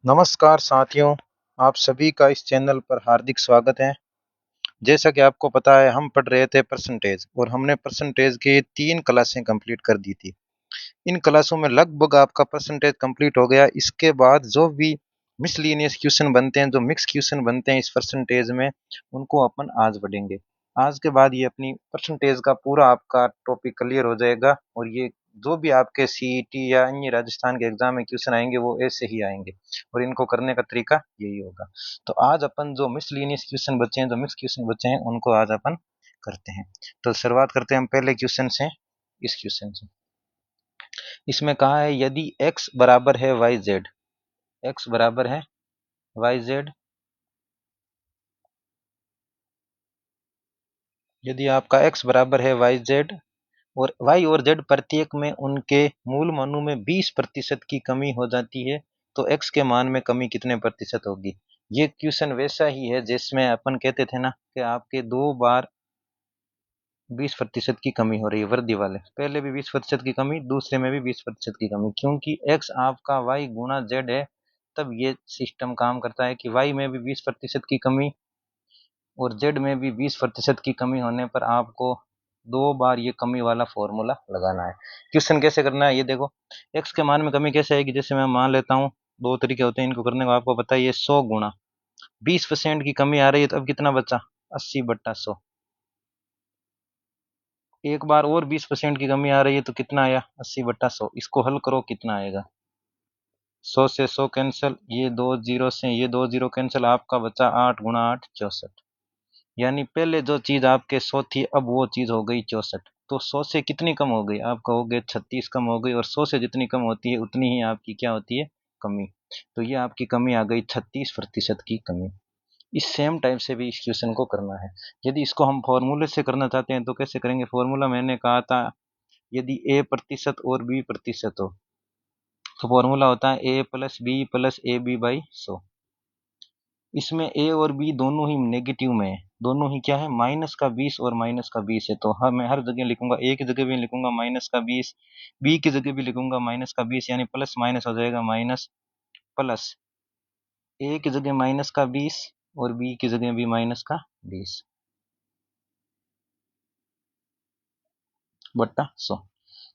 नमस्कार साथियों, आप सभी का इस चैनल पर हार्दिक स्वागत है। जैसा कि आपको पता है हम पढ़ रहे थे परसेंटेज और हमने परसेंटेज की 3 क्लासें कंप्लीट कर दी थी। इन क्लासों में लगभग आपका परसेंटेज कंप्लीट हो गया। इसके बाद जो भी मिसलेनियस क्वेश्चन बनते हैं, जो मिक्स क्वेश्चन बनते हैं इस परसेंटेज में, उनको अपन आज पढ़ेंगे। आज के बाद ये अपनी परसेंटेज का पूरा आपका टॉपिक क्लियर हो जाएगा और ये जो भी आपके सीईटी या अन्य राजस्थान के एग्जाम में क्वेश्चन आएंगे वो ऐसे ही आएंगे और इनको करने का तरीका यही होगा। तो आज अपन जो मिसलेनियस क्वेश्चन बचे हैं, जो मिक्स क्वेश्चन बचे हैं, उनको आज अपन करते हैं। तो शुरुआत करते हैं हम पहले क्वेश्चन से, इस क्वेश्चन से। इसमें कहा है यदि x बराबर है वाई जेड, x बराबर है वाई जेड, यदि आपका x बराबर है वाई जेड और y और z प्रत्येक में उनके मूल मानों में 20% की कमी हो जाती है, तो x के मान में कमी कितने प्रतिशत होगी। ये क्वेश्चन वैसा ही है जिसमें अपन कहते थे ना कि आपके 2 बार 20% की कमी हो रही है, वर्दी वाले पहले भी 20% की कमी, दूसरे में भी 20% की कमी, क्योंकि x आपका y गुना z है। तब ये सिस्टम काम करता है कि y में भी 20% की कमी और z में भी 20% की कमी होने पर आपको 2 बार ये कमी वाला फॉर्मूला लगाना है। क्वेश्चन कैसे करना है ये देखो। x के मान में कमी कैसे आएगी, जैसे मैं मान लेता हूँ, 2 तरीके होते हैं इनको करने का, आपको पता है। ये 100 गुणा 20% की कमी आ रही है, तो अब कितना बचा, 80/100। एक बार और 20% की कमी आ रही है, तो कितना आया, 80/100। इसको हल करो, कितना आएगा, 100 से 100 कैंसिल, ये 2 जीरो से ये 2 जीरो कैंसिल, आपका बचा 8 × 8 64। यानी पहले जो चीज आपके 100 थी, अब वो चीज हो गई 64। तो 100 से कितनी कम हो गई, आपका हो गया 36 कम हो गई, और 100 से जितनी कम होती है उतनी ही आपकी क्या होती है, कमी। तो ये आपकी कमी आ गई 36% की कमी। इस सेम टाइप से भी इस क्वेश्चन को करना है। यदि इसको हम फॉर्मूले से करना चाहते हैं तो कैसे करेंगे, फॉर्मूला मैंने कहा था, यदि ए प्रतिशत और बी प्रतिशत हो तो फॉर्मूला होता है A plus B plus A B by 100। इसमें ए और बी दोनों ही नेगेटिव में है, दोनों ही क्या है, -20 और -20 है। तो हाँ, मैं हर जगह लिखूंगा, ए की जगह भी लिखूंगा -20, बी की जगह भी लिखूंगा -20, यानी प्लस माइनस हो जाएगा माइनस प्लस। ए की जगह -20 और बी की जगह भी -20 बट्टा 100।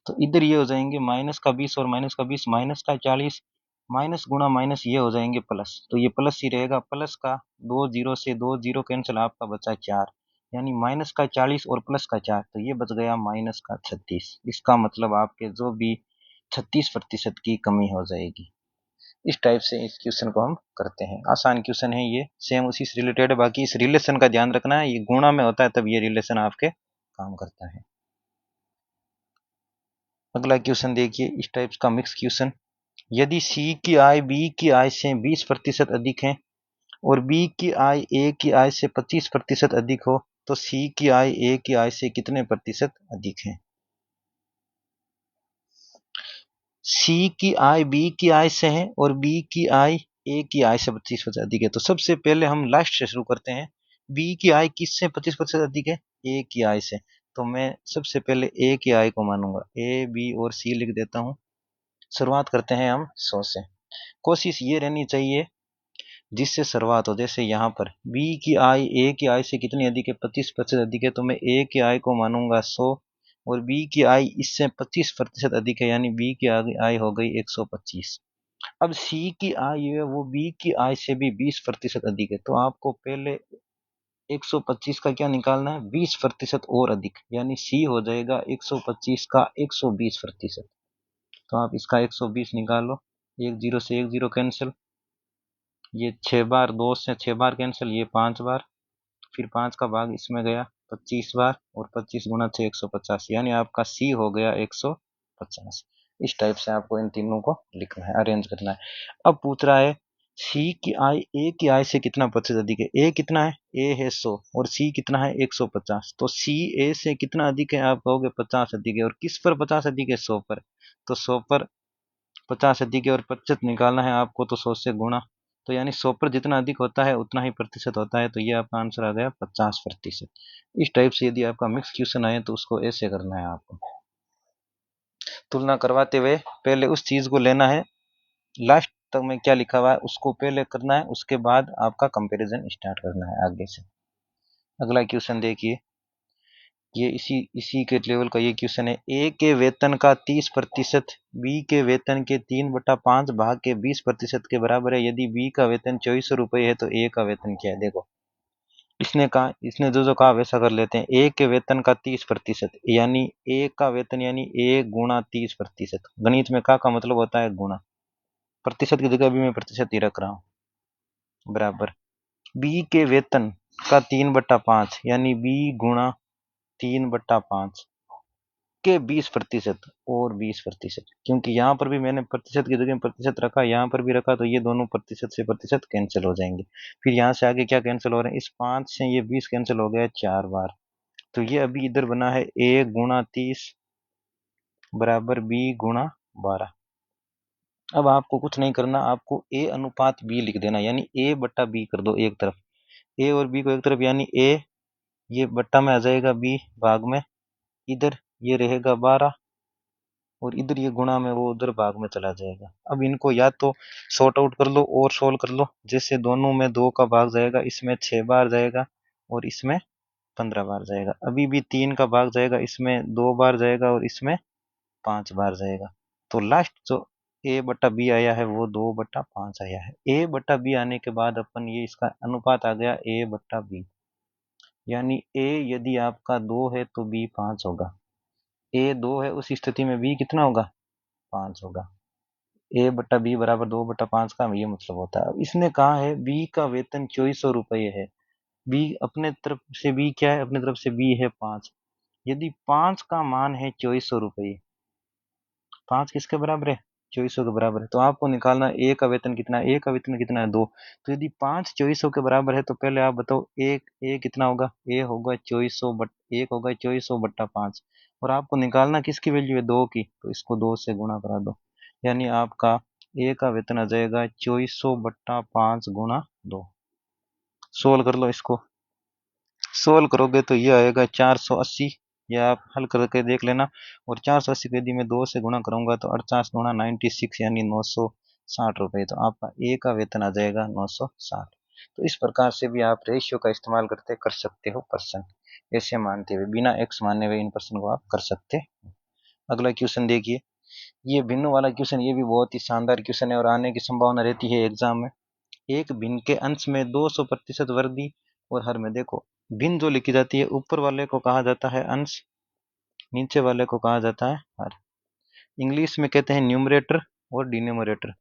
तो इधर ये हो जाएंगे -20 और -20, -40, माइनस गुणा माइनस ये हो जाएंगे प्लस, तो ये प्लस ही रहेगा। प्लस का 2 जीरो से 2 जीरो कैंसिल, आपका बचा 4, यानी -40 और +4, तो ये बच गया -36। इसका मतलब आपके जो भी 36% की कमी हो जाएगी। इस टाइप से इस क्वेश्चन को हम करते हैं। आसान क्वेश्चन है ये, सेम उसी से रिलेटेड है। बाकी इस रिलेशन का ध्यान रखना है, ये गुणा में होता है तब ये रिलेशन आपके काम करता है। अगला क्वेश्चन देखिए, इस टाइप का मिक्स क्वेश्चन। यदि सी की आय बी की आय से 20% अधिक है और बी की आय ए की आय से 25% अधिक हो, तो सी की आय ए की आय से कितने प्रतिशत अधिक है। सी की आय बी की आय से है और बी की आय ए की आय से 25% अधिक है। तो सबसे पहले हम लास्ट से शुरू करते हैं। बी की आय किससे 25% अधिक है, ए की आय से। तो मैं सबसे पहले ए की आय को मानूंगा, ए बी और सी लिख देता हूं। शुरुआत करते हैं हम 100 से। कोशिश ये रहनी चाहिए जिससे शुरुआत हो, जैसे यहाँ पर बी की आय ए की आय से कितनी अधिक है, 25% अधिक है, तो मैं ए की आय को मानूंगा 100 और बी की आय इससे 25% अधिक है, यानी बी की आय हो गई 125। अब सी की आय है वो बी की आय से भी 20% अधिक है, तो आपको पहले 125 का क्या निकालना है, 20% और अधिक, यानी सी हो जाएगा 125 का 120%। तो आप इसका 120 निकालो, 1 जीरो से 1 जीरो कैंसिल, ये 6 बार, 2 से 6 बार कैंसिल, ये 5 बार, फिर 5 का भाग इसमें गया 25 बार, और 25 × 6 150, यानी आपका सी हो गया 150। इस टाइप से आपको इन तीनों को लिखना है, अरेंज करना है। अब पूछ रहा है सी की आय ए की आय से कितना प्रतिशत अधिक है। ए कितना है, ए है 100 और सी कितना है 150, तो सी ए से कितना अधिक है, आप कहोगे 50 अधिक है। और किस पर 50 अधिक है, 100 पर। तो 100 पर 50 अधिक है और प्रतिशत निकालना है आपको, तो 100 से गुणा, तो यानी 100 पर जितना अधिक होता है उतना ही प्रतिशत होता है, तो ये आपका आंसर आ गया 50%। इस टाइप से यदि आपका मिक्स क्वेश्चन आए तो उसको ऐसे करना है आपको। तुलना करवाते हुए पहले उस चीज को लेना है, लास्ट तक में क्या लिखा हुआ है उसको पहले करना है, उसके बाद आपका कंपैरिजन स्टार्ट करना है आगे से। अगला क्वेश्चन देखिए, ये इसी के लेवल का ये क्वेश्चन है। ए के वेतन का 30% बी के वेतन के 3/5 भाग के 20% के बराबर है। यदि बी का वेतन 2400 है तो ए का वेतन क्या है? देखो इसने कहा, इसने जो जो कहा वैसा कर लेते हैं। ए के वेतन का 30% यानी ए का वेतन यानी ए गुणा 30%। गणित में का मतलब होता है गुणा, प्रतिशत की जगह भी मैं प्रतिशत ही रख रहा हूं, बराबर बी के वेतन का 3/5 यानी बी गुणा 3/5 के 20% और 20%, क्योंकि यहाँ पर भी मैंने प्रतिशत की जगह प्रतिशत रखा, यहाँ पर भी रखा, तो ये दोनों प्रतिशत से प्रतिशत कैंसिल हो जाएंगे। फिर यहाँ से आगे क्या कैंसिल हो रहे हैं? इस 5 से ये 20 कैंसिल हो गया 4 बार। तो ये अभी इधर बना है a गुणा 30 बराबर b गुणा 12। अब आपको कुछ नहीं करना, आपको a अनुपात b लिख देना, यानी a बट्टा b कर दो एक तरफ, a और b को एक तरफ, यानी a ये बट्टा में आ जाएगा b भाग में, इधर ये रहेगा 12 और इधर ये गुणा में वो उधर भाग में चला जाएगा। अब इनको या तो सॉर्ट आउट कर लो और सोल्व कर लो, जैसे दोनों में 2 का भाग जाएगा, इसमें 6 बार जाएगा और इसमें 15 बार जाएगा। अभी भी 3 का भाग जाएगा, इसमें 2 बार जाएगा और इसमें 5 बार जाएगा। तो लास्ट जो a बट्टा बी आया है वो 2/5 आया है। a बट्टा बी आने के बाद अपन ये इसका अनुपात आ गया a बट्टा बी, यानी a यदि आपका 2 है तो b 5 होगा। a 2 है उस स्थिति में b कितना होगा? 5 होगा। a बट्टा बी बराबर 2/5 का ये मतलब होता है। अब इसने कहा है b का वेतन 2400 है। b अपने तरफ से b क्या है? अपने तरफ से b है 5। यदि 5 का मान है 2400, 5 किसके बराबर है? 2400 के बराबर है। तो आपको निकालना ए का वेतन कितना है? ए का वेतन कितना है? 2। तो यदि 5 2400 के बराबर है तो पहले आप बताओ एक ए कितना होगा? ए होगा 2400 बट एक होगा 2400 बट्टा 5, और आपको निकालना किसकी वैल्यू है? 2 की, तो इसको 2 से गुणा करा दो, यानी आपका ए का वेतन आ जाएगा 2400 बट्टा 5 गुणा 2। सोल्व कर लो इसको, सोल्व करोगे तो ये आएगा 480, या आप हल करके देख लेना। और 480 को यदि मैं 2 से गुणा करूंगा तो 48 गुणा 96 यानी 960 रुपये। तो आपका ए का वेतन आ जाएगा 960। तो इस प्रकार से भी आप रेशियो का इस्तेमाल करते कर सकते हो पर्सन, ऐसे मानते हुए, बिना एक्स माने हुए इन पर्सन को आप कर सकते हो। अगला क्वेश्चन देखिए, ये भिन्न वाला क्वेश्चन, ये भी बहुत ही शानदार क्वेश्चन है और आने की संभावना रहती है एग्जाम में। एक भिन्न के अंश में 200% वृद्धि और हर में, देखो भिन्न जो लिखी जाती है ऊपर वाले को कहा जाता है अंश, नीचे वाले को कहा जाता है हर। इंग्लिश में कहते हैं न्यूमरेटर और डिनोमिनेटर,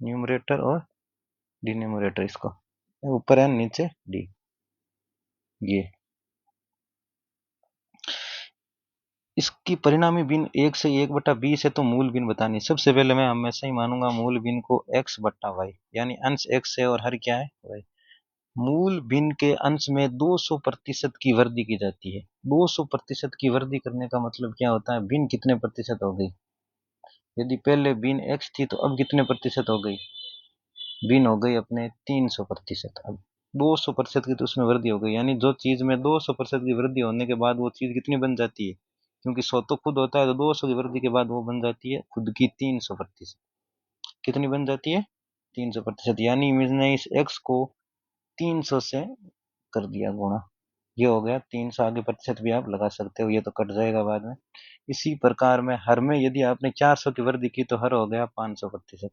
न्यूमरेटर और डिनोमिनेटर, इसको ऊपर एन नीचे डी। ये इसकी परिणामी भिन्न 1 से 1/20 है, तो मूल भिन्न बतानी। सबसे पहले मैं हमेशा ही मानूंगा मूल भिन्न को x बट्टा वाई, यानी अंश x है और हर क्या है? y। मूल भिन्न के अंश में 200% की वृद्धि की जाती है। 200% की वृद्धि करने का मतलब क्या होता है? भिन्न कितने प्रतिशत हो गई? यदि पहले भिन्न x थी तो अब कितने प्रतिशत हो गई? भिन्न हो गई अपने 300%। अब 200% की तो उसमें वृद्धि हो गई, यानी जो चीज में 200% की वृद्धि होने के बाद वो चीज कितनी बन जाती है? क्योंकि 100 तो खुद होता है, तो 200 की वृद्धि के बाद वो बन जाती है खुद की 300%। कितनी बन जाती है? 300%, यानी मैंने इस x को 300 से कर दिया गुणा, ये हो गया 300। आगे प्रतिशत भी आप लगा सकते हो, ये तो कट जाएगा बाद में। इसी प्रकार में हर में यदि आपने 400 की वृद्धि की तो हर हो गया 500%।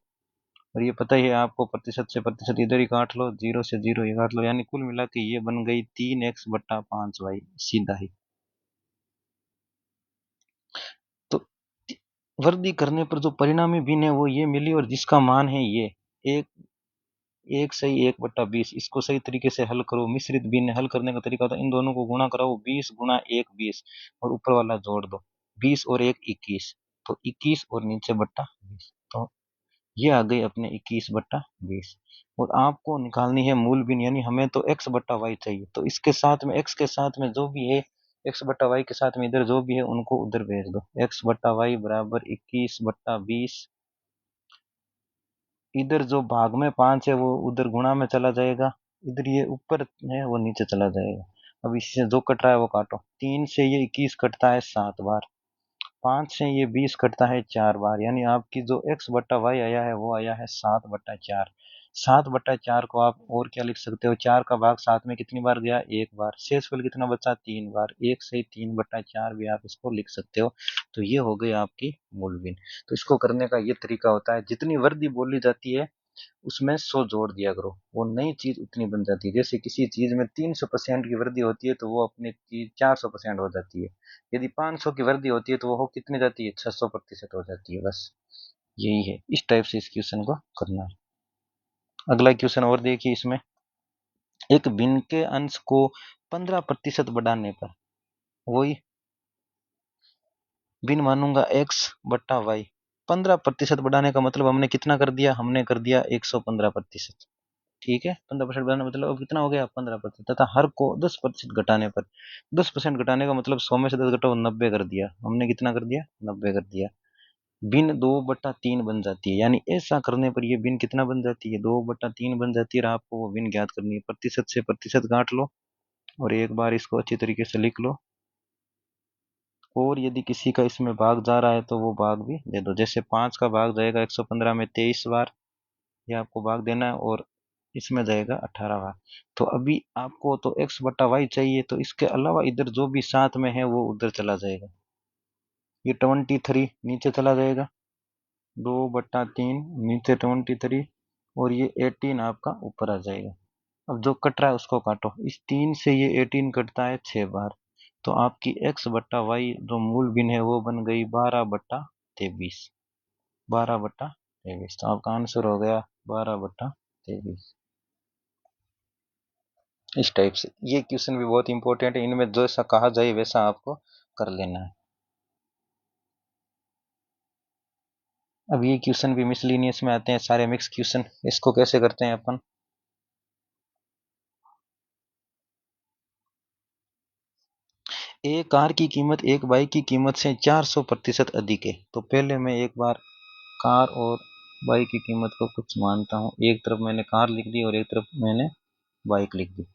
और ये पता ही है आपको, प्रतिशत से प्रतिशत इधर ही काट लो, 0 से 0 ये काट लो, यानी कुल मिला के ये बन गई 3x/5y सीधा ही। तो वृद्धि करने पर जो परिणामी भिन्न है वो ये मिली, और जिसका मान है ये एक, एक सही 1/20। इसको सही तरीके से हल करो। मिश्रित भिन्न हल करने का तरीका होता है इन दोनों को गुणा कराओ, 20 गुणा 1 20, और ऊपर वाला जोड़ दो, 20 और 1 21, तो 21 और नीचे बट्टा 20, तो ये आ गई अपने 21/20। और आपको निकालनी है मूल भिन्न, यानी हमें तो x/y चाहिए, तो इसके साथ में x के साथ में जो भी है, x/y के साथ में इधर जो भी है उनको उधर भेज दो। x/y बराबर 21/20, इधर जो भाग में 5 है वो उधर गुणा में चला जाएगा, इधर ये ऊपर है वो नीचे चला जाएगा। अब इससे जो कट रहा है वो काटो, 3 से ये 21 कटता है 7 बार, 5 से ये 20 कटता है 4 बार, यानी आपकी जो x बट्टा वाई आया है वो आया है 7/4। 7/4 को आप और क्या लिख सकते हो, 4 का भाग 7 में कितनी बार गया, एक बार, शेषफल कितना बचा, 3 बार, 1 से 3/4 भी आप इसको लिख सकते हो। तो ये हो गई आपकी मूलबिन। तो इसको करने का ये तरीका होता है, जितनी वर्दी बोली जाती है उसमें 100 जोड़ दिया करो, वो नई चीज उतनी बन जाती है। जैसे किसी चीज में 300% की वृद्धि होती है तो वो अपनी चीज 400% हो जाती है। यदि 500 की वृद्धि होती है तो वो हो कितनी जाती है, 600% हो जाती है। बस यही है, इस टाइप से इस क्वेश्चन को करना है। अगला क्वेश्चन और देखिए, इसमें एक भिन्न के अंश को 15% बढ़ाने पर, वही भिन्न मानूंगा x/y, 15% बढ़ाने का मतलब हमने कितना कर दिया, हमने कर दिया 115%। ठीक है, 15% बढ़ाने का मतलब अब कितना हो गया, 15%, तथा हर को 10% घटाने पर, 10% घटाने का मतलब 100 में से 10 घटाओ, 90 कर दिया हमने, कितना कर दिया, 90 कर दिया। भिन्न 2/3 बन जाती है, यानी ऐसा करने पर ये भिन्न कितना बन जाती है, 2/3 बन जाती है। और आपको वो भिन्न ज्ञात करनी है, प्रतिशत से प्रतिशत काट लो और एक बार इसको अच्छी तरीके से लिख लो। और यदि किसी का इसमें भाग जा रहा है तो वो भाग भी दे दो। जैसे 5 का भाग जाएगा 115 में 23 बार, ये आपको भाग देना है, और इसमें जाएगा 18 बार। तो अभी आपको तो x/y चाहिए, तो इसके अलावा इधर जो भी साथ में है वो उधर चला जाएगा। ये 23 नीचे चला जाएगा, 2/3 नीचे 23, और ये 18 आपका ऊपर आ जाएगा। अब जो कट रहा है उसको काटो, इस 3 से ये 18 कटता है 6 बार। तो आपकी x/y जो मूल भिन्न है वो बन गई 12/23। 12/23, तो आपका आंसर हो गया 12/23। इस टाइप से ये क्वेश्चन भी बहुत इंपॉर्टेंट है, इनमें जैसा कहा जाए वैसा आपको कर लेना है। अब ये क्वेश्चन भी मिसलिनियस में आते हैं, सारे मिक्स क्वेश्चन। इसको कैसे करते हैं अपन, एक कार की कीमत एक बाइक की कीमत से 400% अधिक है। तो पहले मैं एक बार कार और बाइक की कीमत को कुछ मानता हूँ, एक तरफ मैंने कार लिख दी और एक तरफ मैंने बाइक लिख दी।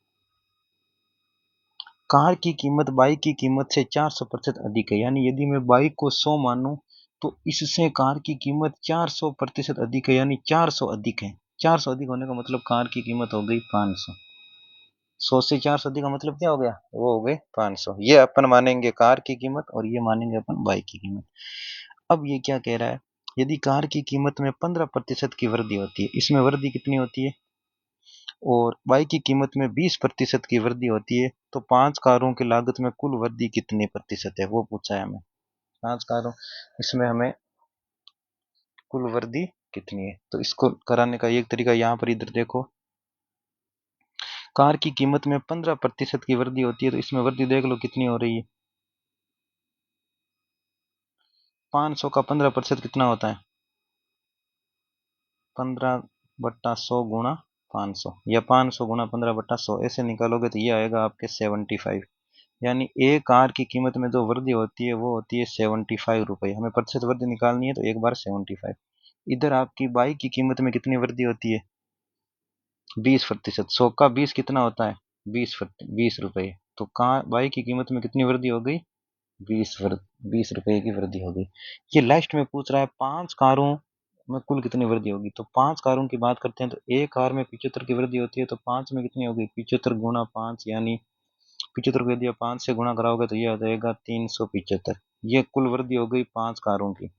कार की कीमत बाइक की कीमत से 400% अधिक है, यानी यदि मैं बाइक को 100 मानूं तो इससे कार की कीमत 400% अधिक है, यानी 400 अधिक है। 400 अधिक होने का मतलब कार की कीमत हो गई 500। 100 से 400 अधिक का मतलब क्या हो गया, वो हो गए 500। ये अपन मानेंगे कार की कीमत और ये मानेंगे अपन बाइक की कीमत। अब ये क्या कह रहा है, यदि कार की कीमत में 15% की वृद्धि होती है, इसमें वृद्धि कितनी होती है, और बाइक की कीमत में 20% की वृद्धि होती है, तो 5 कारों की लागत में कुल वृद्धि कितने प्रतिशत है, वो पूछा है हमें। 5 कारों, इसमें हमें कुल वृद्धि कितनी है, तो इसको कराने का एक तरीका, यहाँ पर इधर देखो, कार की कीमत में 15% की वृद्धि होती है, तो इसमें वृद्धि देख लो कितनी हो रही है, 500 का 15% कितना होता है, 15/100 गुणा 500, या 500 गुणा 15/100, ऐसे निकालोगे तो ये आएगा आपके 75। यानी एक कार की कीमत में जो वृद्धि होती है वो होती है 75 रुपये। हमें प्रतिशत वृद्धि निकालनी है तो एक बार 75। इधर आपकी बाइक की कीमत में कितनी वृद्धि होती है, 20%। 100 का 20 कितना होता है, 20 रुपये। तो कार बाइक की कीमत में कितनी वृद्धि हो गई, 20 रुपये की वृद्धि हो गई। ये लास्ट में पूछ रहा है 5 कारों में कुल कितनी वृद्धि होगी। तो 5 कारों की बात करते हैं तो एक कार में 75 की वृद्धि होती है, तो 5 में कितनी होगी, 75 गुणा 5, यानी 75 को यदि आप 5 से गुणा कराओगे तो ये आ जाएगा 375। ये कुल वृद्धि हो गई 5 कारों की।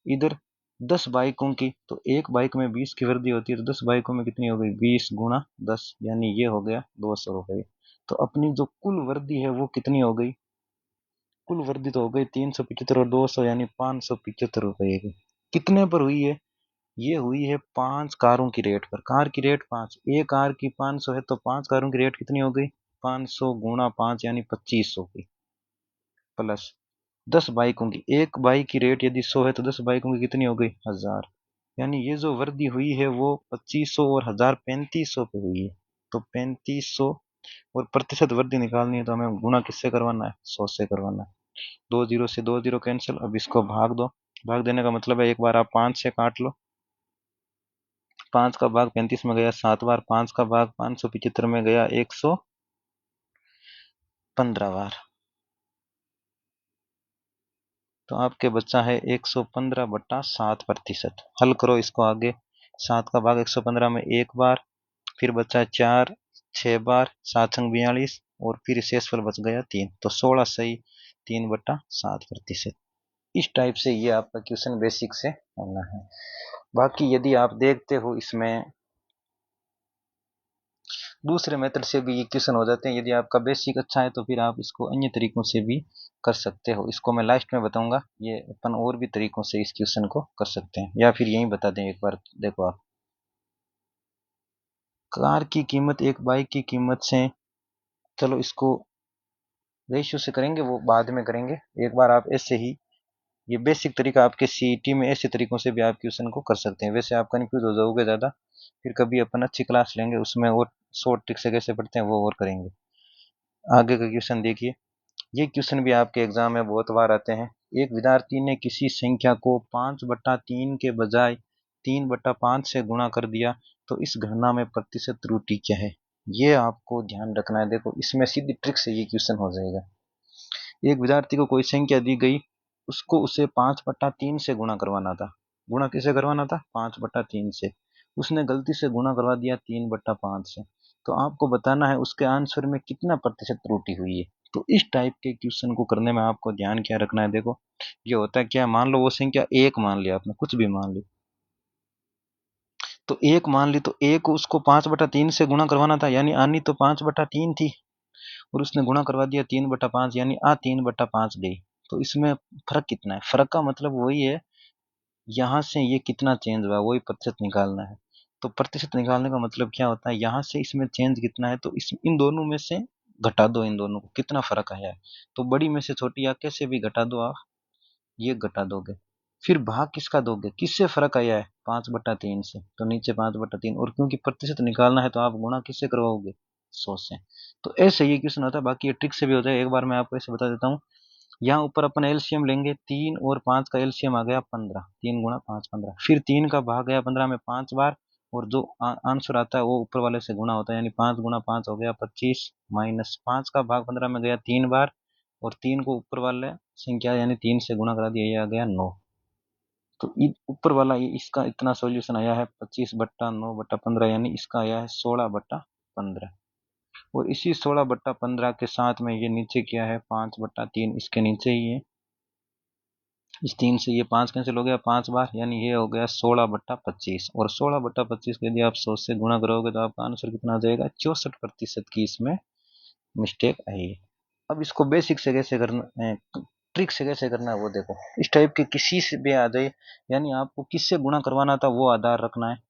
इधर 10 बाइकों की, तो एक बाइक में 20 की वृद्धि होती है, तो 10 बाइकों में कितनी हो गई, 20 गुणा 10, यानी ये हो गया 200 रुपये। तो अपनी जो कुल वृद्धि है वो कितनी हो गई, कुल वृद्धि तो हो गई 375 और 200, यानी 575 रुपये की। कितने पर हुई है, ये हुई है 5 कारों की रेट पर। कार की रेट 5, एक कार की 500 है, तो 5 कारों की रेट कितनी हो गई, 500 गुणा 5, यानी 2500 की, प्लस 10 बाइकों की, एक बाइक की रेट यदि 100 है तो 10 बाइकों की कितनी हो गई, 1000। यानी ये जो वृद्धि हुई है वो 2500 और 1000 3500 पे हुई है। तो 3500, और प्रतिशत वृद्धि निकालनी है तो हमें गुणा किससे करवाना है, 100 से करवाना है। 2 जीरो से 2 जीरो कैंसिल, अब इसको भाग दो। भाग देने का मतलब है एक बार आप 5 से काट लो, 5 का भाग 35 में गया 7 बार, 5 का भाग 575 में गया 115 बार। तो आपके बच्चा है 115/7%। हल करो इसको आगे। 7 का भाग 115 में एक बार, फिर बचा है 4 6 बार, 7 संग 42, और फिर शेषफल बच गया 3, तो 16 सही 3/7%। इस टाइप से ये आपका क्वेश्चन बेसिक से होना है। बाकी यदि आप देखते हो इसमें दूसरे मेथड से भी ये क्वेश्चन हो जाते हैं। यदि आपका बेसिक अच्छा है तो फिर आप इसको अन्य तरीकों से भी कर सकते हो। इसको मैं लास्ट में बताऊंगा, ये अपन और भी तरीकों से इस क्वेश्चन को कर सकते हैं, या फिर यही बता दें एक बार। देखो आप, कार की कीमत एक बाइक की कीमत से, चलो इसको रेशियो से करेंगे, वो बाद में करेंगे। एक बार आप ऐसे ही, ये बेसिक तरीका आपके सीईटी में ऐसे तरीकों से भी आप क्वेश्चन को कर सकते हैं। वैसे आप कंफ्यूज हो जाओगे ज़्यादा, फिर कभी अपन अच्छी क्लास लेंगे उसमें और शॉर्ट ट्रिक से कैसे पढ़ते हैं वो और करेंगे। आगे का क्वेश्चन देखिए। ये क्वेश्चन भी आपके एग्जाम में बहुत बार आते हैं। एक विद्यार्थी ने किसी संख्या को 5/3 के बजाय 3/5 से गुणा कर दिया, तो इस गणना में प्रतिशत त्रुटि क्या है? ये आपको ध्यान रखना है। देखो इसमें सीधी ट्रिक से ये क्वेश्चन हो जाएगा। एक विद्यार्थी को कोई संख्या दी गई, उसको उसे 5/3 से गुणा करवाना था। गुणा किसे करवाना था? 5/3 से। उसने गलती से गुणा करवा दिया 3/5 से। तो आपको बताना है उसके आंसर में कितना प्रतिशत त्रुटि हुई है। तो इस टाइप के क्वेश्चन को करने में आपको ध्यान क्या रखना है? देखो ये होता है क्या, मान लो वो संख्या एक मान लिया आपने, कुछ भी मान ली, तो एक मान ली, तो एक को उसको 5/3 से गुणा करवाना था, यानी आनी तो 5/3 थी, और उसने गुणा करवा दिया 3/5, यानी 3/5 गई। तो इसमें फर्क कितना है? फर्क का मतलब वही है, यहाँ से ये कितना चेंज हुआ वही प्रतिशत निकालना है। तो प्रतिशत निकालने का मतलब क्या होता है, यहाँ से इसमें चेंज कितना है, तो इस इन दोनों में से घटा दो, इन दोनों को कितना फर्क आया है। तो बड़ी में से छोटी या कैसे भी घटा दो आप, ये घटा दोगे। फिर भाग किसका दोगे, किससे फर्क आया है? 5/3 से, तो नीचे 5/3, और क्योंकि प्रतिशत निकालना है तो आप गुणा किससे करवाओगे? 100 से। तो ऐसे ये क्वेश्चन होता है। बाकी ये ट्रिक से भी होता है, एक बार मैं आपको ऐसे बता देता हूँ। यहाँ ऊपर अपन एलसीएम लेंगे, 3 और 5 का एलसीएम आ गया 15, 3 गुणा 5 15, फिर 3 का भाग गया 15 में 5 बार, और जो आंसर आता है वो ऊपर वाले से गुणा होता है, यानी 5 गुणा 5 हो गया 25, माइनस 5 का भाग 15 में गया 3 बार, और 3 को ऊपर वाले संख्या यानी 3 से गुणा करा दिया, ये आ गया 9। तो ऊपर वाला ये इसका इतना सॉल्यूशन आया है 25/9/15, यानी इसका आया है 16/15। और इसी 16/15 के साथ में ये नीचे क्या है, 5/3 इसके नीचे ही है। इस 3 से ये 5 कैंसिल हो गया 5 बार, यानी ये हो गया 16/25, और 16/25 को यदि आप 100 से गुणा करोगे तो आपका आंसर कितना आ जाएगा? 64% की इसमें मिस्टेक आई है। अब इसको बेसिक से कैसे करना है, ट्रिक से कैसे करना है वो देखो। इस टाइप के किसी से भी आ जाए, यानी आपको किससे गुणा करवाना था वो आधार रखना है।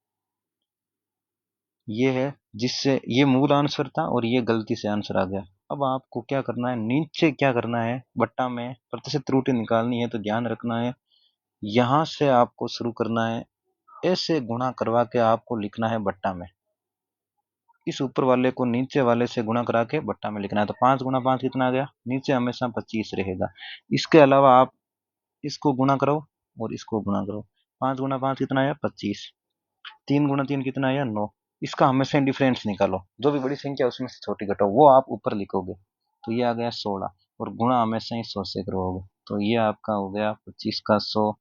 ये है जिससे ये मूल आंसर था और ये गलती से आंसर आ गया। अब आपको क्या करना है, नीचे क्या करना है, बट्टा में प्रतिशत त्रुटि निकालनी है, तो ध्यान रखना है यहां से आपको शुरू करना है। ऐसे गुणा करवा के आपको लिखना है बट्टा में, इस ऊपर वाले को नीचे वाले से गुणा करा के बट्टा में लिखना है। तो 5 गुणा 5 कितना आ गया, नीचे हमेशा 25 रहेगा। इसके अलावा आप इसको गुणा करो और इसको गुणा करो। 5 गुणा 5 कितना आया? 25। 3 गुणा 3 कितना आया? 9। इसका हमेशा डिफरेंस निकालो, जो भी बड़ी संख्या उसमें से छोटी घटाओ, वो आप ऊपर लिखोगे, तो ये आ गया 16, और गुणा हमेशा ही 100 से करोगे, तो ये आपका हो गया 25 का 100,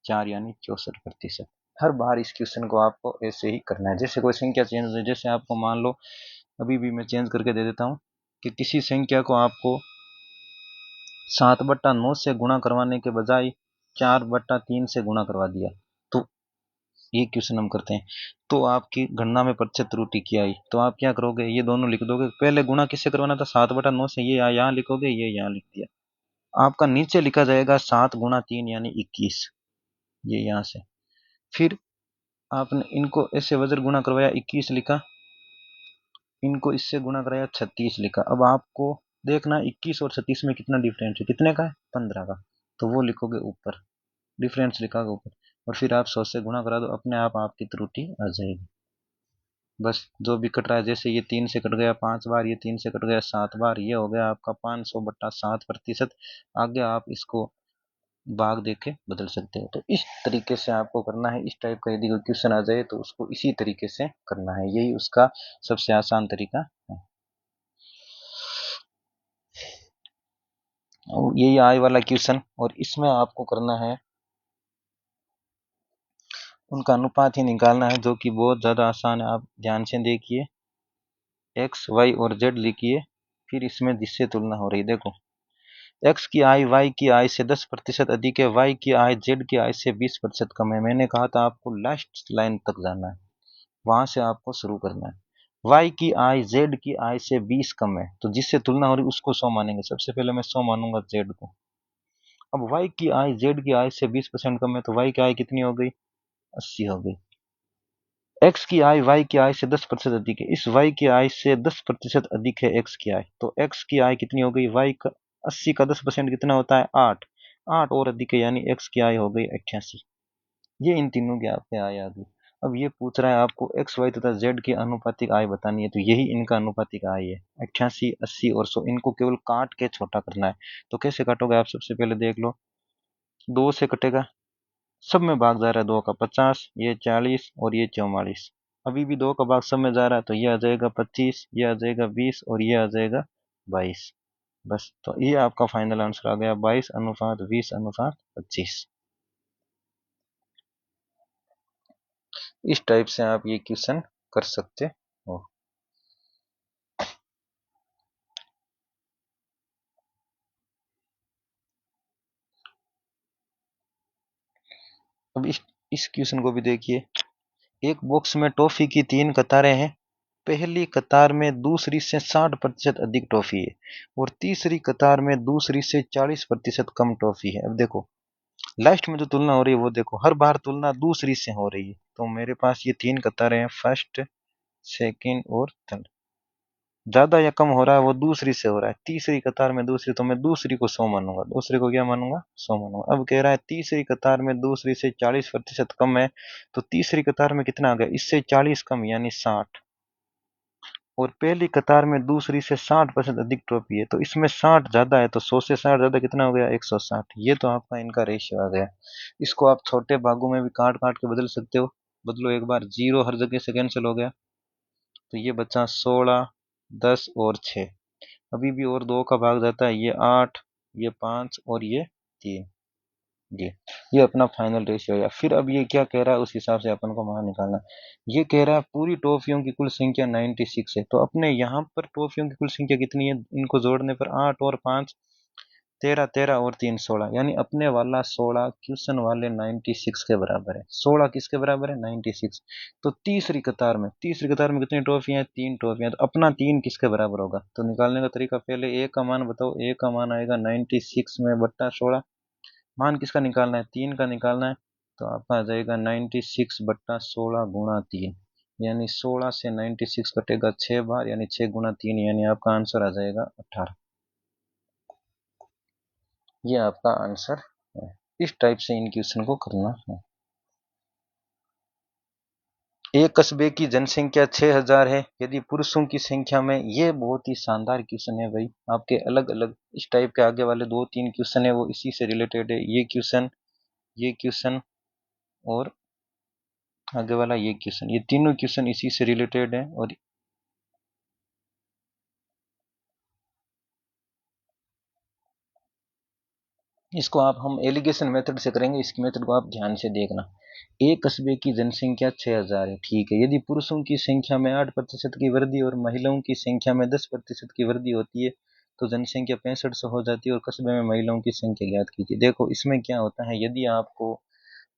4 यानी 64%। हर बार इस क्वेश्चन को आपको ऐसे ही करना है। जैसे कोई संख्या चेंज हो, जैसे आपको मान लो, अभी भी मैं चेंज करके दे देता हूँ, कि किसी संख्या को आपको 7/9 से गुणा करवाने के बजाय 4/3 से गुणा करवा दिया, तो ये क्वेश्चन हम करते हैं। तो आपकी गणना में प्रतिशत त्रुटि क्या आई, तो आप क्या करोगे, ये दोनों लिख दोगे। पहले गुणा किससे करवाना था? 7/9 से, ये यहाँ लिखोगे, ये यहाँ लिख दिया। आपका नीचे लिखा जाएगा 7 गुणा 3 यानी 21, ये यहाँ से। फिर आपने इनको ऐसे वज्र गुणा करवाया 21 लिखा, इनको इससे गुणा कराया 36 लिखा। अब आपको देखना 21 और 36 में कितना डिफरेंस है, कितने का है? 15 का, तो वो लिखोगे ऊपर, डिफरेंस लिखा ऊपर, और फिर आप 100 से गुणा करा दो, अपने आप आपकी त्रुटि आ जाएगी। बस जो भी कट रहा है, जैसे ये 3 से कट गया 5 बार, ये 3 से कट गया 7 बार, ये हो गया आपका 500/7%। आगे आप इसको भाग देके बदल सकते हो। तो इस तरीके से आपको करना है। इस टाइप का यदि कोई क्वेश्चन आ जाए तो उसको इसी तरीके से करना है, यही उसका सबसे आसान तरीका है। यही आई वाला क्वेश्चन, और इसमें आपको करना है उनका अनुपात ही निकालना है, जो कि बहुत ज़्यादा आसान है। आप ध्यान से देखिए, एक्स वाई और जेड लिखिए, फिर इसमें जिससे तुलना हो रही है, देखो एक्स की आय वाई की आय से 10% अधिक है, वाई की आय जेड की आय से 20% कम है। मैंने कहा था आपको लास्ट लाइन तक जाना है, वहां से आपको शुरू करना है। वाई की आय जेड की आय से 20 कम है, तो जिससे तुलना हो रही उसको 100 मानेंगे। सबसे पहले मैं 100 मानूंगा जेड को। अब वाई की आय जेड की आय से 20% कम है, तो वाई की आय कितनी हो गई? 80 हो गई। एक्स की आय वाई की आय से 10% अधिक है, इस वाई की आय से 10% अधिक है एक्स की आय, तो एक्स की आय कितनी हो गई? वाई का 80 का 10% कितना होता है? 8। 8 और अधिक है, यानी एक्स की आय हो गई 88। ये इन तीनों की आपके आय आ गई। अब ये पूछ रहा है आपको एक्स वाई तथा जेड की अनुपातिक आय बतानी है, तो यही इनका अनुपातिक आय है, 88, 80 और 100। इनको केवल काट के छोटा करना है। तो कैसे काटोगे आप? सबसे पहले देख लो, 2 से कटेगा, सब में भाग जा रहा है, 2 का 50, ये 40 और ये 44। अभी भी 2 का भाग सब में जा रहा है, तो ये आ जाएगा 25, ये आ जाएगा 20 और ये आ जाएगा 22। बस, तो ये आपका फाइनल आंसर आ गया, 22:20:25। इस टाइप से आप ये क्वेश्चन कर सकते हो। अब इस क्वेश्चन को भी देखिए। एक बॉक्स में टॉफी की 3 कतारें हैं। पहली कतार में दूसरी से 60% अधिक टॉफी है, और तीसरी कतार में दूसरी से 40% कम टॉफी है। अब देखो, लास्ट में जो तुलना हो रही है वो देखो, हर बार तुलना दूसरी से हो रही है। तो मेरे पास ये 3 कतारें हैं, फर्स्ट, सेकंड और थर्ड। ज्यादा या कम हो रहा है वो दूसरी से हो रहा है। तीसरी कतार में दूसरी, तो मैं दूसरी को 100 मानूंगा। दूसरी को क्या मानूंगा? 100 मानूंगा। अब कह रहा है तीसरी कतार में दूसरी से 40% कम है, तो तीसरी कतार में कितना आ गया? इससे 40 कम, यानी 60। और पहली कतार में दूसरी से 60% अधिक ट्रॉफी है, तो इसमें 60 ज्यादा है, तो 100 से 60 ज्यादा कितना हो गया? 160। ये तो आपका इनका रेशियो आ गया। इसको आप छोटे भागों में भी काट काट के बदल सकते हो। बदलो एक बार, 0 हर जगह से कैंसिल हो गया, तो ये बचा 16, 10 और 6। अभी भी और 2 का भाग जाता है, ये 8, ये 5 और ये 3। ये अपना फाइनल रेशियो है। फिर अब ये क्या कह रहा है, उस हिसाब से अपन को मान निकालना। ये कह रहा है पूरी टॉफियों की कुल संख्या 96 है, तो अपने यहाँ पर टॉफियों की कुल संख्या कितनी है? इनको जोड़ने पर 8 और 5 13, 13 और 3 16, यानी अपने वाला 16 क्वेश्चन वाले 96 के बराबर है। 16 किसके बराबर है? 96। तो तीसरी कतार में कितनी टॉफियां हैं? 3 टॉफियां। तो अपना 3 किसके बराबर होगा? तो निकालने का तरीका, पहले ए का मान बताओ। ए का मान आएगा 96 में बट्टा 16। मान किसका निकालना है? 3 का निकालना है, तो आपका आ जाएगा 96/16 गुणा 3, यानी 16 से 96 कटेगा 6 बार, यानी 6 गुणा 3, यानी आपका आंसर आ जाएगा 18। ये आपका आंसर है। इस टाइप से इन क्वेश्चन को करना है। एक कस्बे की जनसंख्या 6000 है, यदि पुरुषों की संख्या में, ये बहुत ही शानदार क्वेश्चन है भाई। आपके अलग अलग इस टाइप के आगे वाले 2-3 क्वेश्चन है वो इसी से रिलेटेड है। ये क्वेश्चन और आगे वाला ये क्वेश्चन, ये तीनों क्वेश्चन इसी से रिलेटेड है। और इसको आप हम एलिगेशन मेथड से करेंगे। इस मेथड को आप ध्यान से देखना। एक कस्बे की जनसंख्या 6000 है, ठीक है। यदि पुरुषों की संख्या में 8% की वृद्धि और महिलाओं की संख्या में 10% की वृद्धि होती है, तो जनसंख्या 6500 हो जाती है, और कस्बे में महिलाओं की संख्या ज्ञात कीजिए। देखो इसमें क्या होता है, यदि आपको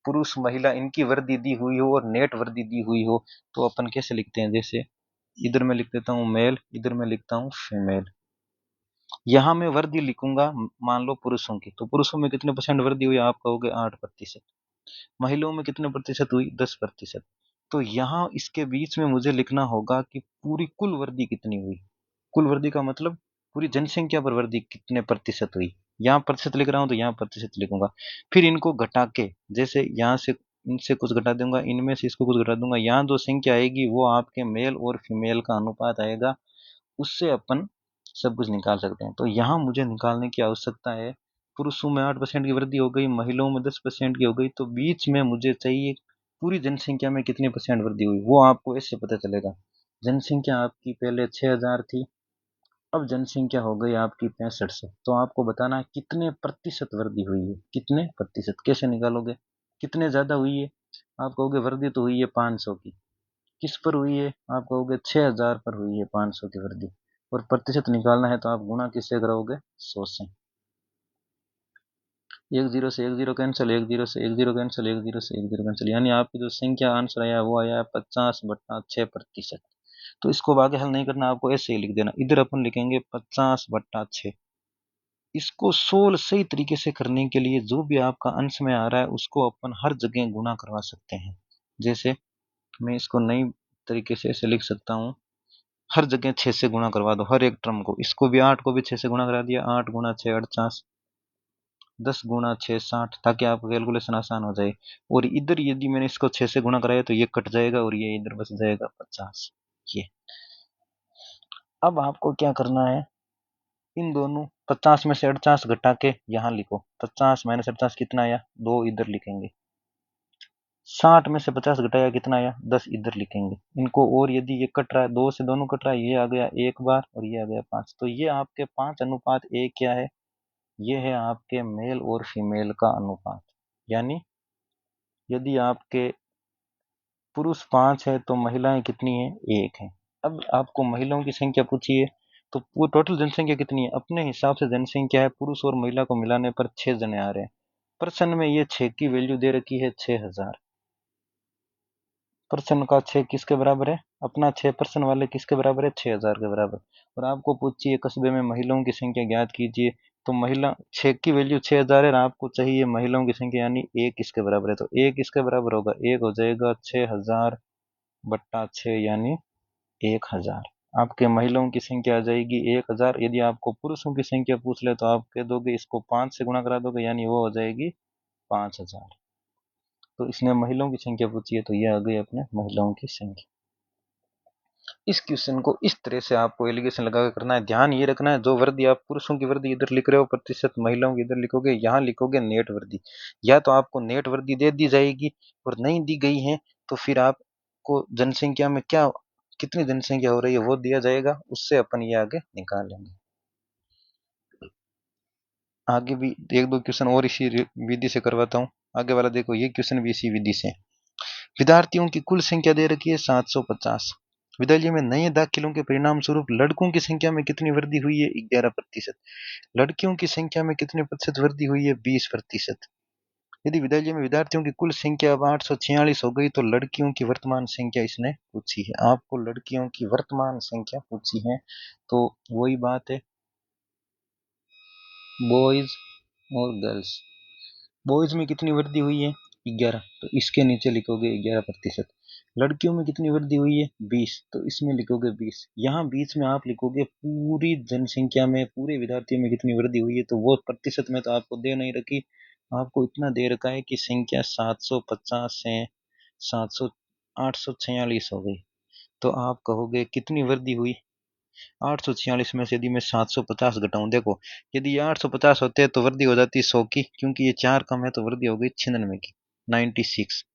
पुरुष महिला इनकी वृद्धि दी हुई हो और नेट वृद्धि दी हुई हो, तो अपन कैसे लिखते हैं? जैसे इधर मैं लिख देता हूँ मेल, इधर मैं लिखता हूँ फीमेल। यहाँ मैं वृद्धि लिखूंगा, मान लो पुरुषों की, तो पुरुषों में कितने परसेंट वृद्धि हुई? आप कहोगे 8%। महिलाओं में कितने प्रतिशत हुई? 10%। तो यहाँ इसके बीच में मुझे लिखना होगा कि पूरी कुल वृद्धि कितनी हुई। कुल वृद्धि का मतलब पूरी जनसंख्या पर वृद्धि कितने प्रतिशत हुई। यहाँ प्रतिशत लिख रहा हूँ तो यहाँ प्रतिशत लिखूंगा। फिर इनको घटा के, जैसे यहाँ से इनसे कुछ घटा दूंगा, इनमें से इसको कुछ घटा दूंगा, यहाँ जो संख्या आएगी वो आपके मेल और फीमेल का अनुपात आएगा। उससे अपन सब कुछ निकाल सकते हैं। तो यहाँ मुझे निकालने की आवश्यकता है, पुरुषों में 8% की वृद्धि हो गई, महिलाओं में 10% की हो गई, तो बीच में मुझे चाहिए पूरी जनसंख्या में कितनी परसेंट वृद्धि हुई। वो आपको इससे पता चलेगा। जनसंख्या आपकी पहले 6000 थी, अब जनसंख्या हो गई आपकी 6500, तो आपको बताना है कितने प्रतिशत वृद्धि हुई है, कितने प्रतिशत, कैसे निकालोगे, कितने ज्यादा हुई है, आप कहोगे वृद्धि तो हुई है 500 की, किस पर हुई है, आप कहोगे 6000 पर हुई है 500 की वृद्धि, और प्रतिशत निकालना है तो आप गुणा किससे करोगे, 100 से। एक जीरो से एक जीरो कैंसिल, एक जीरो से एक जीरो कैंसिल, एक जीरो से एक जीरो कैंसिल, यानी आपकी जो संख्या आंसर आया वो आया 50/6%। तो इसको अब आगे हल नहीं करना, आपको ऐसे ही लिख देना, इधर अपन लिखेंगे 50/6। इसको सोल्व सही तरीके से करने के लिए जो भी आपका अंश में आ रहा है उसको अपन हर जगह गुणा करवा सकते हैं। जैसे मैं इसको नई तरीके से ऐसे लिख सकता हूँ, हर जगह 6 से गुणा करवा दो हर एक टर्म को, इसको भी 8 को भी 6 से गुणा करा दिया, 8 गुणा 6 48, 10 गुणा 6 60, ताकि आपको कैलकुलेशन आसान हो जाए। और इधर यदि मैंने इसको 6 से गुणा कराया तो ये कट जाएगा और ये इधर बच जाएगा 50। ये अब आपको क्या करना है, इन दोनों 50 में से 48 घटा के यहाँ लिखो, 50 - 48 कितना आया, 2 इधर लिखेंगे। 60 में से 50 घटाया कितना आया, 10 इधर लिखेंगे इनको। और यदि ये कट रहा है, 2 से दोनों कट रहा है, ये आ गया 1 बार और ये आ गया 5, तो ये आपके 5:1 क्या है, ये है आपके मेल और फीमेल का अनुपात। यानी यदि आपके पुरुष 5 है तो महिलाएं कितनी है, 1 है। अब आपको महिलाओं की संख्या पूछी है, तो वो टोटल जनसंख्या कितनी है, अपने हिसाब से जनसंख्या है, पुरुष और महिला को मिलाने पर 6 जने आ रहे हैं। पर्सन में ये 6 की वैल्यू दे रखी है 6000। पर्सन का 6 किसके बराबर है, अपना 6% वाले किसके बराबर है, 6000 के बराबर। और आपको पूछिए कस्बे में महिलाओं की संख्या ज्ञात कीजिए, तो महिला 6 की वैल्यू 6000 है, आपको चाहिए महिलाओं की संख्या, यानी 1 किसके बराबर है, तो 1 किसके बराबर होगा, 1 हो जाएगा 6000/6, यानी 1000। आपके महिलाओं की संख्या आ जाएगी 1000। यदि आपको पुरुषों की संख्या पूछ ले तो आप कह दोगे इसको 5 से गुणा करा दोगे, यानी वो हो जाएगी 5000। तो इसने महिलाओं की संख्या पूछी है, तो ये आ गई अपने महिलाओं की संख्या। इस क्वेश्चन को इस तरह से आपको एलिगेशन लगा कर करना है। ध्यान ये रखना है, जो वृद्धि आप पुरुषों की वृद्धि इधर लिख रहे हो प्रतिशत, महिलाओं की इधर लिखोगे, यहाँ लिखोगे नेट वृद्धि। या तो आपको नेट वृद्धि दे दी जाएगी, और नहीं दी गई है तो फिर आपको जनसंख्या में क्या, कितनी जनसंख्या हो रही है वो दिया जाएगा, उससे अपन ये आगे निकाल लेंगे। आगे भी एक दो क्वेश्चन और इसी विधि से करवाता हूँ। आगे वाला देखो, ये क्वेश्चन भी इसी विधि से। विद्यार्थियों की कुल संख्या दे रखी है 750। विद्यालय में नए दाखिलों के परिणाम स्वरूप लड़कों की संख्या में कितनी वृद्धि हुई है, 11%। लड़कियों की संख्या में कितने प्रतिशत वृद्धि हुई है, 20%। यदि विद्यालय में विद्यार्थियों की कुल संख्या अब 846 हो गई तो लड़कियों की वर्तमान संख्या इसने पूछी है। आपको लड़कियों की वर्तमान संख्या पूछी है, तो वही बात है, बॉयज और गर्ल्स। बॉयज में कितनी वृद्धि हुई है, 11, तो इसके नीचे लिखोगे 11%। लड़कियों में कितनी वृद्धि हुई है, 20, तो इसमें लिखोगे 20। यहाँ बीच में आप लिखोगे पूरी जनसंख्या में, पूरे विद्यार्थियों में कितनी वृद्धि हुई है, तो वो प्रतिशत में तो आपको दे नहीं रखी, आपको इतना दे रखा है कि संख्या 750 से 700 846 हो गई। तो आप कहोगे कितनी वृद्धि हुई, 846 में से यदि मैं 750 घटाऊं, देखो यदि ये 850 होते हैं तो वृद्धि हो जाती 100 की, क्योंकि ये 4 कम है तो वृद्धि हो गई 96 की, 96।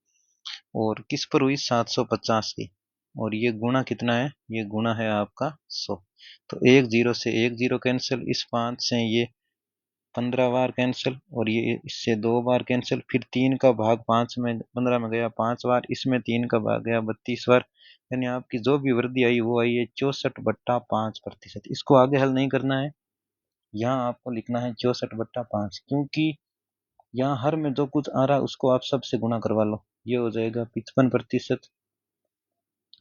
और किस पर हुई, 750 की, और ये गुणा कितना है, ये गुणा है आपका 100। तो एक जीरो से एक जीरो कैंसिल, इस 5 से ये 15 बार कैंसिल, और ये इससे 2 बार कैंसिल, फिर 3 का भाग 5 में 15 में गया 5 बार, इसमें 3 का भाग गया 32 बार, यानी आपकी जो भी वृद्धि आई वो आई है 64/5%। इसको आगे हल नहीं करना है, यहाँ आपको लिखना है 64/5, क्योंकि यहाँ हर में जो कुछ आ रहा है उसको आप सबसे गुणा करवा लो। ये हो जाएगा 55%,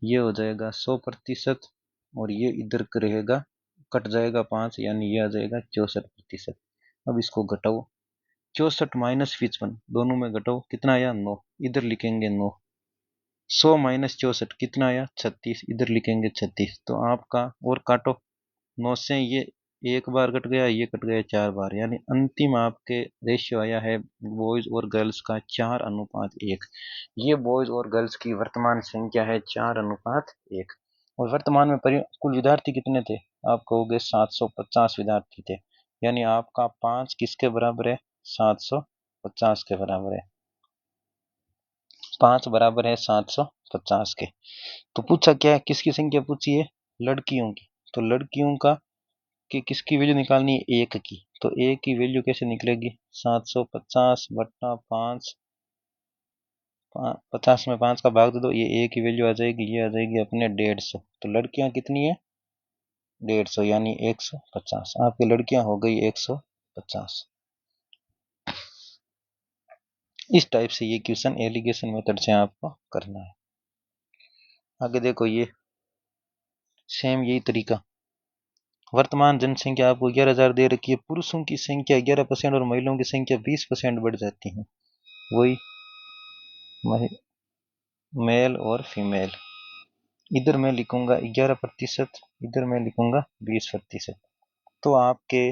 ये हो जाएगा 100%, और ये इधर रहेगा, कट जाएगा 5, यानी ये आ जाएगा 64%। अब इसको घटाओ, 64 - 55 दोनों में घटाओ, कितना आया, 9, इधर लिखेंगे 9। 100 - 64 कितना आया, 36, इधर लिखेंगे 36। तो आपका, और काटो, 9 से ये एक बार कट गया, ये कट गया 4 बार, यानी अंतिम आपके रेशियो आया है बॉयज और गर्ल्स का 4:1। ये बॉयज और गर्ल्स की वर्तमान संख्या है 4:1। और वर्तमान में कुल विद्यार्थी कितने थे, आप कहोगे 750 विद्यार्थी थे, यानी आपका 5 किसके बराबर है, 750 के बराबर है। 5 बराबर है 750 के। तो पूछा क्या है, किसकी संख्या पूछी है, लड़कियों की। तो लड़कियों का इसकी किसकी वैल्यू निकालनी है? एक की। तो एक की वैल्यू कैसे निकलेगी? 750 बट्टा 5, 50 में 5 का भाग दे दो, ये ए की वैल्यू आ जाएगी, ये आ जाएगी अपने 150। तो लड़कियां कितनी है? 150 यानी 150। आपकी लड़कियां हो गई 150। इस टाइप से ये क्वेश्चन एलिगेशन मेथड से आपको करना है। आगे देखो, ये सेम यही तरीका। वर्तमान जनसंख्या आपको 11,000 दे रखी है, पुरुषों की संख्या 11% और महिलाओं की संख्या 20% बढ़ जाती है। वही मेल और फीमेल, इधर मैं लिखूंगा 11%, इधर मैं लिखूंगा 20%। तो आपके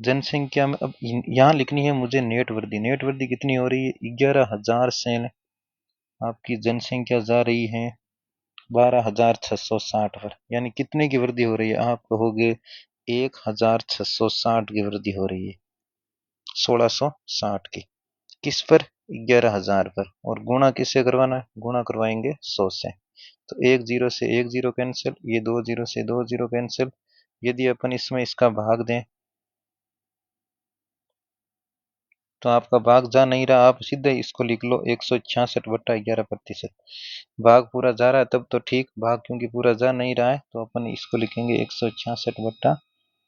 जनसंख्या में अब यहाँ लिखनी है मुझे नेट वृद्धि। नेट वृद्धि कितनी हो रही है? 11,000 से आपकी जनसंख्या जा रही है 12,660 पर, यानी कितने की वृद्धि हो रही है? आप कहोगे 1,660 की वृद्धि हो रही है, 1660 की। किस पर? 11,000 पर। और गुणा किससे करवाना है? गुणा करवाएंगे 100 से। तो एक जीरो से एक जीरो कैंसिल, ये दो जीरो से दो जीरो कैंसिल। यदि अपन इसमें इसका भाग दें तो आपका भाग जा नहीं रहा, आप सीधे इसको लिख लो 166 बट्टा 11%। भाग पूरा जा रहा है तब तो ठीक, भाग क्योंकि पूरा जा नहीं रहा है तो अपन इसको लिखेंगे 166 बट्टा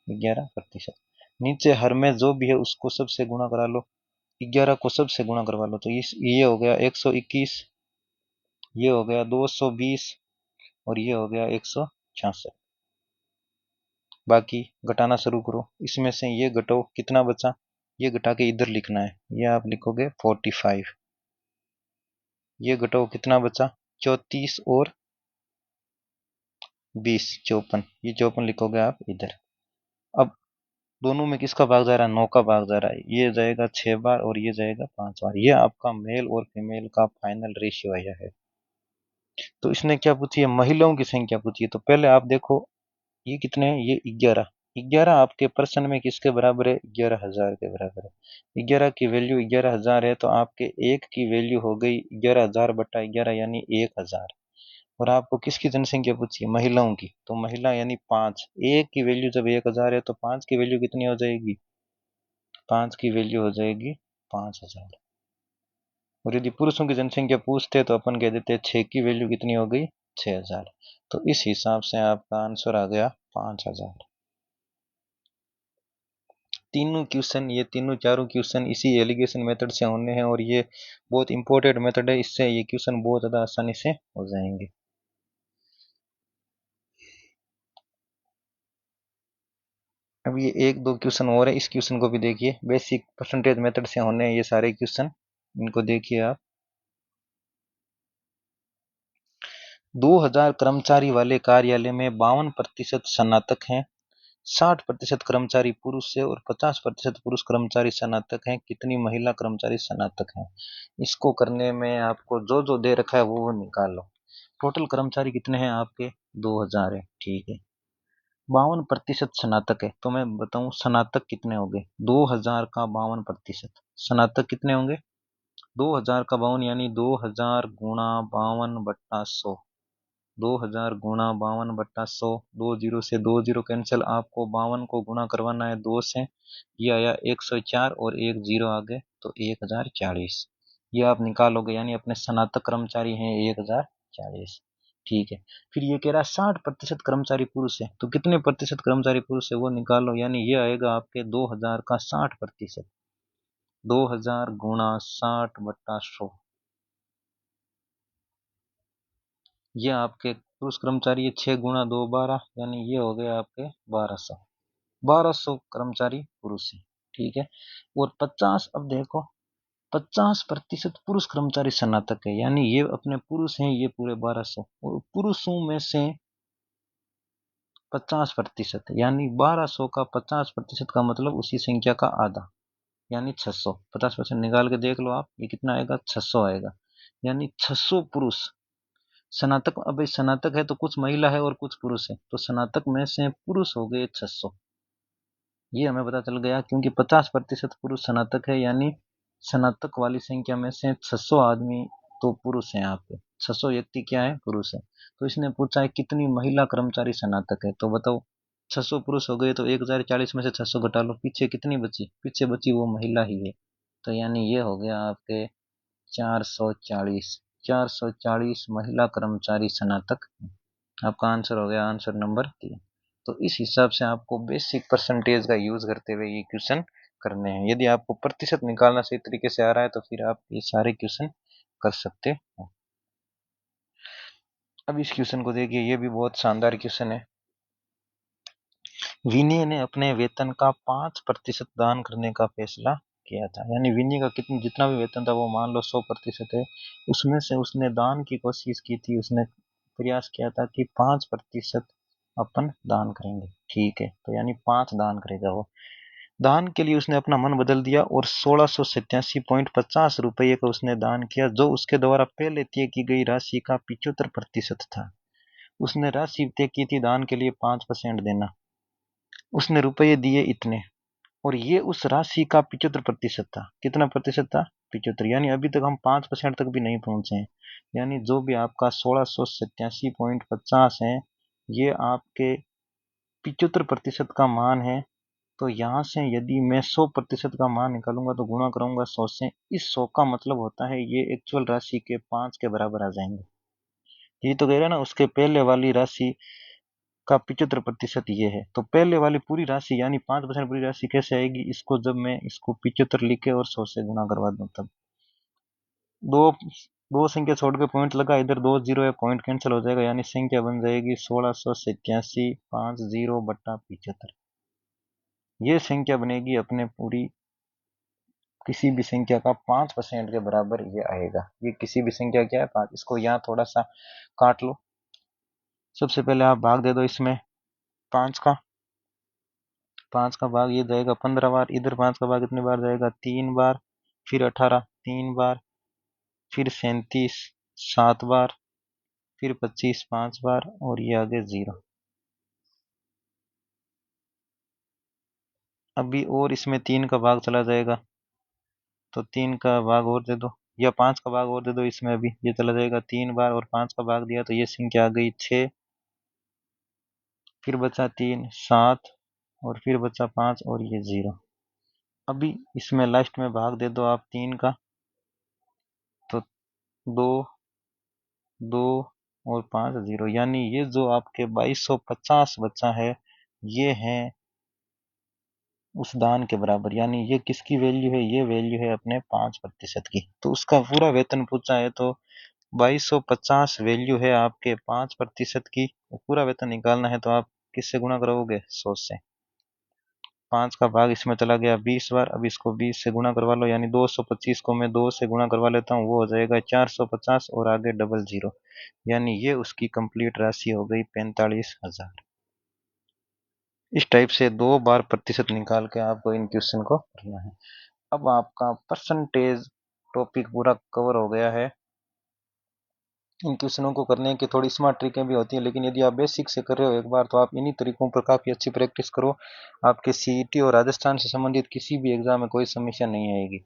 11%। नीचे हर में जो भी है उसको सबसे गुणा करा लो, 11 को सबसे गुणा करवा लो। तो ये हो गया 121, ये हो गया 220 और ये हो गया 166। बाकी घटाना शुरू करो, इसमें से ये घटाओ, कितना बचा? ये घटा के इधर लिखना है, ये आप लिखोगे 45। ये घटाओ, कितना बचा? 34 और 20, 54। ये 54 लिखोगे आप इधर। अब दोनों में किसका भाग जा रहा है? 9 का भाग जा रहा है। ये जाएगा 6 बार और ये जाएगा 5 बार। ये आपका मेल और फीमेल का फाइनल रेशियो आया है। तो इसने क्या पूछी है? महिलाओं की संख्या पूछी है। तो पहले आप देखो ये कितने हैं? ये 11। 11 आपके पर्सन में किसके बराबर है? 11,000 के बराबर है। 11 की वैल्यू 11,000 है तो आपके एक की वैल्यू हो गई 11,000 बटा 11 यानी 1,000। और आपको किसकी जनसंख्या पूछी है? महिलाओं की। तो महिला यानी 5। एक की वैल्यू जब 1,000 है तो 5 की वैल्यू कितनी हो जाएगी? 5 की वैल्यू हो जाएगी 5,000। और यदि पुरुषों की जनसंख्या पूछते तो अपन कह देते 6 की वैल्यू कितनी हो गई? 6,000। तो इस हिसाब से आपका आंसर आ गया 5,000। तीनों क्वेश्चन, ये तीनों चारों क्वेश्चन इसी एलिगेशन मेथड से होने हैं और ये बहुत इंपॉर्टेंट मेथड है, इससे ये क्वेश्चन बहुत ज़्यादा आसानी से हो जाएंगे। अब ये एक दो क्वेश्चन और है, इस क्वेश्चन को भी देखिए। बेसिक परसेंटेज मेथड से होने हैं ये सारे क्वेश्चन, इनको देखिए आप। 2000 कर्मचारी वाले कार्यालय में 52% स्नातक हैं, 60% कर्मचारी पुरुष है और 50% पुरुष कर्मचारी स्नातक हैं। कितनी महिला कर्मचारी स्नातक हैं? इसको करने में आपको जो जो दे रखा है वो निकाल लो। टोटल कर्मचारी कितने हैं आपके? 2000 है, ठीक है। 52% स्नातक है, तो मैं बताऊं स्नातक कितने हो गए? 2000 का 52%, स्नातक कितने होंगे? 2000 का 52 यानी 2000 गुणा 52/100। 2000 गुणा 52/100, दो जीरो से दो जीरो कैंसिल, आपको 52 को गुणा करवाना है 2 से। ये आया 104 और एक जीरो आ गए तो 1040। ये आप निकालोगे, यानी अपने स्नातक कर्मचारी हैं 1040। ठीक है। फिर ये कह रहा है 60% कर्मचारी पुरुष है, तो कितने प्रतिशत कर्मचारी पुरुष है वो निकालो, यानी ये आएगा आपके 2000 का 60%। 2000 गुणा 60/100, ये आपके पुरुष कर्मचारी है। 6 गुणा 2 12, यानी ये हो गया आपके 1200। 1200 कर्मचारी पुरुष है, ठीक है। और 50, अब देखो 50% पुरुष कर्मचारी स्नातक है, यानी ये अपने पुरुष हैं, ये पूरे 1200। और पुरुषों में से 50%, यानी 1200 का 50% का मतलब उसी संख्या का आधा, यानी 600। 50% निकाल के देख लो आप, ये कितना आएगा? 600 आएगा। यानी 600 पुरुष स्नातक। अब स्नातक है तो कुछ महिला है और कुछ पुरुष है, तो स्नातक में से पुरुष हो गए 600। ये हमें पता चल गया, क्योंकि 50% पुरुष स्नातक है, यानी स्नातक वाली संख्या में से 600 आदमी तो पुरुष हैं। आपके 600 व्यक्ति क्या है? पुरुष है। तो इसने पूछा है कितनी महिला कर्मचारी स्नातक है, तो बताओ 600 पुरुष हो गए तो 1040 में से 600 घटा लो, पीछे कितनी बची, पीछे बची वो महिला ही है। तो यानी ये हो गया आपके 440, 440 महिला कर्मचारी स्नातक। आपका आंसर हो गया आंसर नंबर 3। तो इस हिसाब से आपको बेसिक परसेंटेज का यूज करते हुए ये क्वेश्चन करने हैं। यदि आपको प्रतिशत निकालना सही तरीके से आ रहा है तो फिर आप ये सारे क्वेश्चन कर सकते हो। अब इस क्वेश्चन को देखिए, ये भी बहुत शानदार क्वेश्चन है। विनय ने अपने वेतन का 5% दान करने का फैसला किया था। यानी विनय का कितना जितना भी वेतन था वो मान लो 100% है, उसमें से उसने दान की कोशिश की थी, उसने प्रयास किया था कि 5% अपन दान करेंगे। ठीक है, तो यानी 5 दान करेगा वो। दान के लिए उसने अपना मन बदल दिया और 1687.50 रुपये का उसने दान किया, जो उसके द्वारा पहले तय की गई राशि का 75% था। उसने राशि तय की थी दान के लिए 5% देना, उसने रुपये दिए इतने, और ये उस राशि का 75% था। कितना प्रतिशत था? 75। यानी अभी तक हम 5% तक भी नहीं पहुंचे हैं। यानी जो भी आपका 1687.50 है, ये आपके 75% का मान है। तो यहाँ से यदि मैं 100% का मान निकालूंगा तो गुणा करूंगा 100 से। इस 100 का मतलब होता है ये एक्चुअल राशि के 5 के बराबर आ जाएंगे। ये तो कह रहा है ना, उसके पहले वाली राशि का 75% ये है। तो पहले वाली पूरी राशि यानी 5% पूरी राशि कैसे आएगी, इसको जब मैं इसको 75 लिख के और 100 से गुणा करवा दूं तब दो दो संख्या छोड़ के पॉइंट लगा, इधर 2 जीरो है, पॉइंट कैंसिल हो जाएगा, यानी संख्या बन जाएगी 1687.50/75। ये संख्या बनेगी अपने पूरी किसी भी संख्या का 5% के बराबर ये आएगा। ये किसी भी संख्या क्या है? 5। इसको यहाँ थोड़ा सा काट लो। सबसे पहले आप भाग दे दो इसमें 5 का। 5 का भाग ये जाएगा 15 बार, इधर 5 का भाग कितनी बार जाएगा? 3 बार, फिर 18 3 बार, फिर 37 7 बार, फिर 25 5 बार, और ये आगे 0। अभी और इसमें 3 का भाग चला जाएगा, तो 3 का भाग और दे दो, या 5 का भाग और दे दो इसमें, अभी ये चला जाएगा 3 बार, और 5 का भाग दिया तो ये संख्या आ गई 6, फिर बचा 3 7, और फिर बचा 5, और ये 0। अभी इसमें लास्ट में भाग दे दो आप 3 का, तो 2 2 और 5 0। यानी ये जो आपके 2250 बचा है, ये है उस दान के बराबर। यानी ये किसकी वैल्यू है? ये वैल्यू है अपने 5% की। तो उसका पूरा वेतन पूछा है तो 2250 वैल्यू है आपके 5% की। पूरा वेतन निकालना है तो आप किससे गुणा करोगे? 100 से। 5 का भाग इसमें चला गया 20 बार, अब इसको 20 से गुणा करवा लो, यानी 225 को मैं 2 से गुणा करवा लेता हूँ, वो हो जाएगा 450, और आगे डबल 0। यानी ये उसकी कंप्लीट राशि हो गई 45,000। इस टाइप से 2 बार प्रतिशत निकाल के आपको इन क्वेश्चन को करना है। अब आपका परसेंटेज टॉपिक पूरा कवर हो गया है। इन क्वेश्चनों को करने की थोड़ी स्मार्ट ट्रिकें भी होती हैं, लेकिन यदि आप बेसिक से कर रहे हो एक बार तो आप इन्हीं तरीकों पर काफ़ी अच्छी प्रैक्टिस करो। आपके सीईटी और राजस्थान से संबंधित किसी भी एग्जाम में कोई समस्या नहीं आएगी।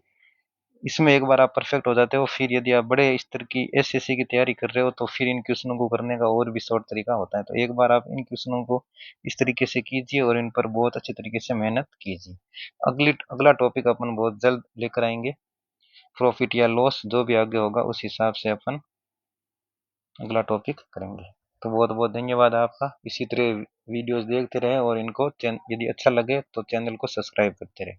इसमें एक बार आप परफेक्ट हो जाते हो, फिर यदि आप बड़े स्तर की एसएससी की तैयारी कर रहे हो तो फिर इन क्वेश्चनों को करने का और भी शॉर्ट तरीका होता है। तो एक बार आप इन क्वेश्चनों को इस तरीके से कीजिए और इन पर बहुत अच्छे तरीके से मेहनत कीजिए। अगला टॉपिक अपन बहुत जल्द लेकर आएंगे। प्रॉफिट या लॉस जो भी आगे होगा उस हिसाब से अपन अगला टॉपिक करेंगे। तो बहुत बहुत धन्यवाद आपका। इसी तरह वीडियोस देखते रहे और इनको यदि अच्छा लगे तो चैनल को सब्सक्राइब करते रहे।